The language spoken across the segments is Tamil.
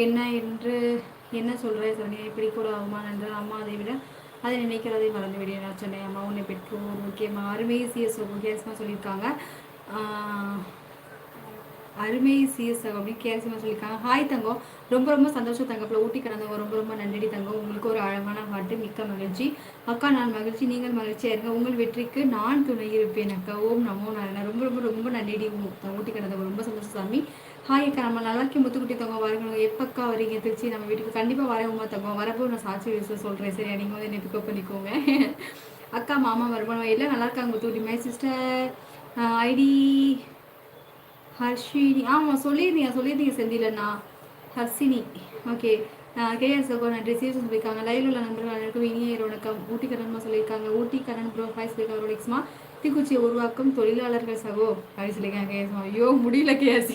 என்ன என்று என்ன சொல்கிறேன் சொன்னேன், இப்படி கூட ஆகுமா என்றால் அம்மா அதை விட அதை நினைக்கிறதை மறந்து விட நான் சொன்னேன். அம்மா உன்னை பெற்றோர் முக்கியமா அருமை சிஎஸ் கேஸ்மா சொல்லியிருக்காங்க. அருமை சிஎஸ் அப்படின்னு கேசிமா சொல்லியிருக்காங்க. ஹாய் தங்கம், ரொம்ப ரொம்ப சந்தோஷம் தங்கப்பில் ஊட்டி கிடந்தவங்க, ரொம்ப ரொம்ப நன்றி தங்கம். உங்களுக்கு ஒரு அழகான ஹார்ட்டு, மிக்க மகிழ்ச்சி அக்கா. நான் மகிழ்ச்சி, நீங்கள் மகிழ்ச்சியாக இருங்க. உங்கள் வெற்றிக்கு நான் துணை இருப்பேன் அக்கா. ஓம் நமோ நாராயணா. ரொம்ப ரொம்ப ரொம்ப நன்றி ஊட்டி கிடந்தவங்க, ரொம்ப சந்தோஷம் சாமி. ஹாய் அக்கா, நம்ம நல்லா இருக்கே முத்துக்குட்டி தங்கம். வரணும் எப்பக்கா வரீங்க திருச்சி நம்ம வீட்டுக்கு? கண்டிப்பாக வரேன் உமா தங்கம். வரப்போ நான் சாட்சி விஷயம் சொல்கிறேன் சரியா? நீங்கள் வந்து என்னை பிக்கப் பண்ணிக்கோங்க. அக்கா மாமா வருமானம் எல்லாம் நல்லா இருக்காங்க Muthukutty. My sister ID Harshini, ஆமாம் சொல்லியிருந்தீங்க செந்திலண்ணா. ஹர்ஷினி, ஓகே. கேஎஸ் சகோ நன்றி. சீரியஸ் சொல்லியிருக்காங்க. லைவில் உள்ள நண்பர்கள் அனைவருக்கும் இனிய வணக்கம். ஊட்டி கரண்மா சொல்லியிருக்காங்க. ஊட்டி கரண் ப்ரோ ஹாய் சொல்லியிருக்காங்க. ரோலிக்ஸ்மா தீக்குச்சியை உருவாக்கும் தொழிலாளர்கள் சகோ அப்படி சொல்லியிருக்காங்க. கேஎஸ்மா ஐயோ முடியல கேஎஸ்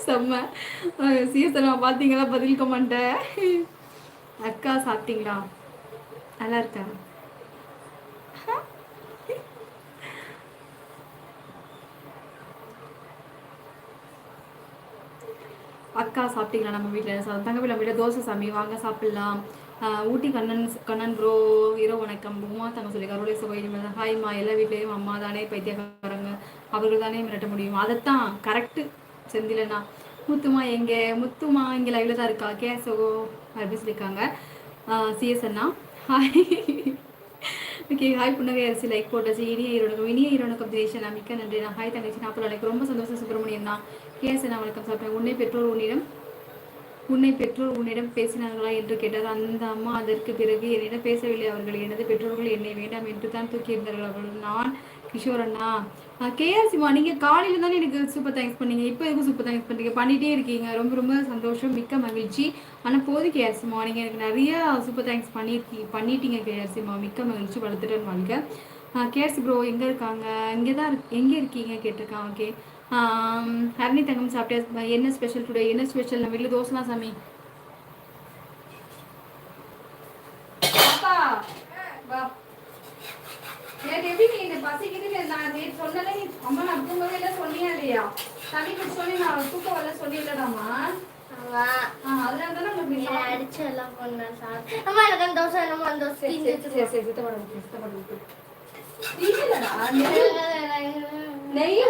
செம்ம. சீசனா பார்த்தீங்களா பதில் கமெண்ட்டை? அக்கா சாப்பிட்டீங்களா? நல்லா இருக்கா? அக்கா சாப்பிட்டீங்களா? நம்ம வீட்டில் தங்கப்பில் நம்ம வீட்டில் தோசை சாமி வாங்க சாப்பிட்லாம். ஊட்டி கண்ணன் ப்ரோ இரோ வணக்கம். உமா தங்க சொல்லி கரோலை சகோதரி ஹாய்மா. எல்லா வீட்லேயும் அம்மா தானே பைத்தியக்காரங்க, அவர்கள் தானே மிரட்ட முடியும். அதைத்தான் கரெக்டு செந்திலண்ணா. முத்துமா எங்கே? முத்துமா இங்கே லைவில் தான் இருக்கா. கேசகோ அப்படி சொல்லியிருக்காங்க. சிஎஸ் அண்ணா ஹாய். Okay hi. புன்னகை அரிசி லைக் போட்டாச்சு. இனிய ஈரோனுக்கும் தினேஷன் மிக்க நன்றி. நான் ஹாய் தங்கச்சி நாற்பது நாளைக்கு ரொம்ப சந்தோஷம். சுப்பிரமணியன் தான் கேஸ் என்ன வணக்கம் சாப்பிட்டேன். உன்னை பெற்றோர் உன்னிடம் பேசினார்களா என்று கேட்டார் அந்த அம்மா. அதற்கு பிறகு என்னிடம் பேசவில்லை அவர்கள். எனது பெற்றோர்கள் என்னை வேண்டாம் என்று தான் தூக்கியிருந்தார்கள் அவர்கள். நான் கிஷோர் அண்ணா. கேஆர்சிமா நீங்கள் காலையில் தானே எனக்கு சூப்பர் தேங்க்ஸ் பண்ணீங்க, இப்போ எதுக்கும் சூப்பர் தேங்க்ஸ் பண்ணுறீங்க? பண்ணிகிட்டே இருக்கீங்க, ரொம்ப ரொம்ப சந்தோஷம், மிக்க மகிழ்ச்சி. ஆனால் போதும் கேஆர்சிமா, நீங்கள் எனக்கு நிறையா சூப்பர் தேங்க்ஸ் பண்ணிட்டீங்க கேஆர்சிமா, மிக்க மகிழ்ச்சி. வளர்த்துட்டு வாழ்க. கேஆர்சி ப்ரோ எங்கே இருக்காங்க? எங்கே இருக்கீங்க கேட்டிருக்கான். ஓகே. ஹரணி தங்கம் சாப்பிட்டா? என்ன ஸ்பெஷல் டுடே? என்ன ஸ்பெஷல்? நம்ம வீட்டில் தோசை தான் சாமி. எப்படி நீ இந்த பசிக்கிட்டு நான் நேற்று சொன்னல, நீ அம்மா நான் தூங்கவே இல்லை சொன்னியா இல்லையா? தண்ணி குடிச்சு சொல்லி நான் தூக்க வரல சொல்லிடலாமா? அதனால தானே உங்களுக்கு அடிச்சு எல்லாம் பண்ணேன். அம்மா எனக்கு தோசை என்னமோ அந்த தோசை நெய்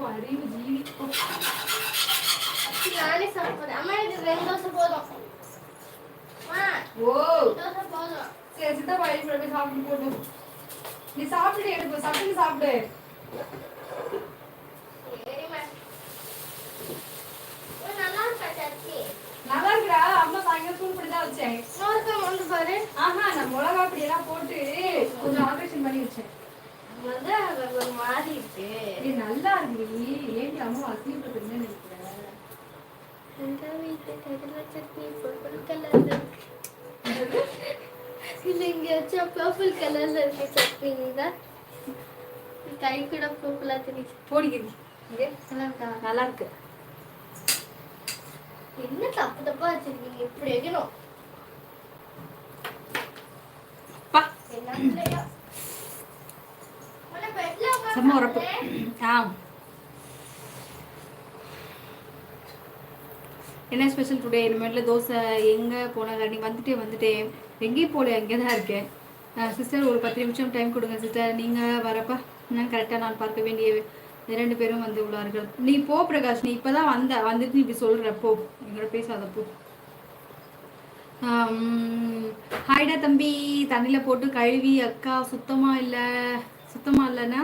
அறிவு ஜீவி. நானே சாப்பிடுறேன். அம்மா எனக்கு 2 தோசை போதும். ஓ போதும். சரி சித்தப்பா போய் சாப்பிட்டு போட்டு நீ சாப்பிட்டு எடுப்பு சாப்பிட்டு. நல்லா இருக்கா? அம்மா சாயங்காலம் தூள் பண்ணி தான் வச்சேன். பாரு. ஆஹா நான் மிளகா அப்படி எல்லாம் போட்டு கொஞ்சம் ஆல்ட்ரேஷன் பண்ணி வச்சேன். ஒரு மாதிரி இருக்கு. நல்லா இருக்கு. ஏன்டி அம்மா அசிங்கப்படுத்துன்னு நினைக்கிறேன். இந்த வீட்டு கடலை சட்னி பர்பிள் கலர்ல இல்லை இங்க வச்சா பர்பிள் கலர்ல இருக்கு சட்னி தான். கை கூட பர்பிளா தெரியுது. போடிக்கிறது இங்கே நல்லா இருக்கு. என்ன தப்பு தப்பா வச்சிருக்கீங்க? இப்படி வைக்கணும். செம்ம உரப்பு. என்ன ஸ்பெஷல் டுடே? இனிமேட்டில் தோசை. எங்கே போனாங்க? நீ வந்துட்டேன் எங்கேயும் போல, எங்கே தான் இருக்கேன். சிஸ்டர் ஒரு 10 நிமிஷம் டைம் கொடுங்க சிஸ்டர். நீங்கள் வரப்பா நான் கரெக்டாக நான் பார்க்க வேண்டிய 2 பேரும் வந்து உள்ளார்கள். நீ போ பிரகாஷ், நீ இப்போ தான் வந்துட்டு நீ இப்படி சொல்கிறப்போ எங்களோட பேசாதப்போ. ஹாய்டா தம்பி. தண்ணியில் போட்டு கழுவி அக்கா சுத்தமாக இல்லைன்னா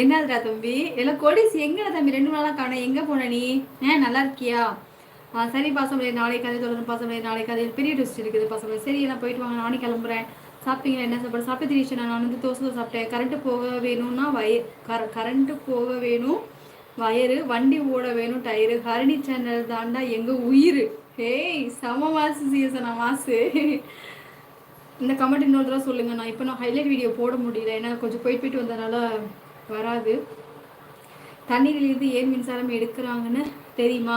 என்னதுடா தம்பி? எல்லாம் கொடிஸ் எங்கடா தம்பி? 2 நாளாக காணோம். எங்கே போன நீ? நல்லா இருக்கியா? சரி பாசம் நாளைக்கு கதை தொடர்ந்து பாசம் நாளைக்கு அது பெரிய டெஸ்ட் இருக்குது பாசம். சரி நான் போயிட்டு வாங்க, நானே கிளம்புறேன். சாப்பிட்டீங்களா? என்ன சாப்பாடு சாப்பிட்டு திரிச்சு? நான் வந்து தோசை சாப்பிட்டேன். கரண்ட்டு போக வேணும்னா கரண்ட்டு போக வேணும் வயரு, வண்டி ஓட வேணும் டயரு. ஹரணி சேனல் தாண்டா எங்கள் உயிர். ஹேய் செம மாசு சீசனா மாசு. இந்த கமெண்ட் இன்னொரு தடவை சொல்லுங்கள். நான் இப்போ ஹைலைட் வீடியோ போட முடியல, ஏன்னா கொஞ்சம் போயிட்டு வந்ததுனால வராது. தண்ணீரிலிருந்து ஏன் மின்சாரம் எடுக்கிறாங்கன்னு தெரியுமா?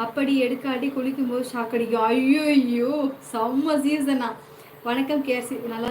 அப்படி எடுக்காட்டி குளிக்கும்போது ஷாக் அடிக்கும். ஐயோ செம்ம சீசனா. வணக்கம் கேஆர்சி. நல்லா